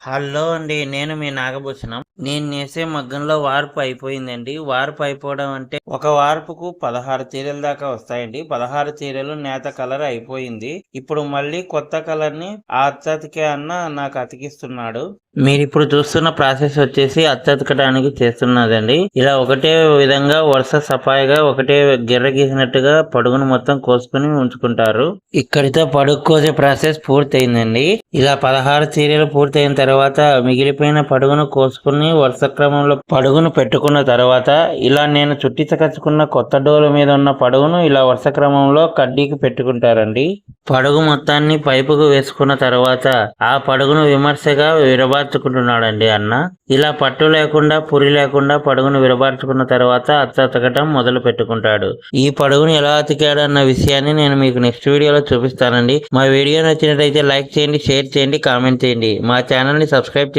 Hello అండి. నేను మీ నాగభూషణం. నేను నేసే మగ్గంలో వార్పు అయిపోయిందండి. వార్పు అయిపోవడం అంటే ఒక వార్పుకు 16 చీరల దాకా వస్తాయండి. 16 చీరలు నేత కలర్ అయిపోయింది. ఇప్పుడు మళ్ళీ కొత్త కలర్‌ని ఆ అచ్చతికే అన్న నాకు అతికిస్తున్నాడు. మీరిప్పుడు చూస్తున్న ప్రాసెస్ వచ్చేసి అచ్చతకడానికి చేస్తున్నదండి. ఇలా ఒకటే విధంగా వరుస సఫాయిగా ఒకటే గిర్ర గీసినట్టుగా పడుగును మొత్తం కోసుకొని ఉంచుకుంటారు. ఇక్కడితో పడుగు కోసే ప్రాసెస్ పూర్తయిందండి. ఇలా 16 చీరలు పూర్తయిన తర్వాత మిగిలిపోయిన పడుగును కోసుకుని వరుస క్రమంలో పడుగును పెట్టుకున్న తర్వాత ఇలా నేను చుట్టించకచ్చుకున్న కొత్త డోలు మీద ఉన్న పడుగును ఇలా వరుస క్రమంలో కడ్డీకి పెట్టుకుంటారండి. పడుగు మొత్తాన్ని పైపుకు వేసుకున్న తర్వాత ఆ పడుగును విమర్శగా విరబార్చుకుంటున్నాడండి అన్న. ఇలా పట్టు లేకుండా పురి లేకుండా పడుగును విరబార్చుకున్న తర్వాత అచ్చతకటం మొదలు పెట్టుకుంటాడు. ఈ పడుగును ఎలా అతికాడు అన్న విషయాన్ని నేను మీకు నెక్స్ట్ వీడియోలో చూపిస్తానండి. మా వీడియో నచ్చినట్లయితే లైక్ చేయండి, షేర్ చేయండి, కామెంట్ చేయండి. మా ఛానల్ని సబ్స్క్రైబ్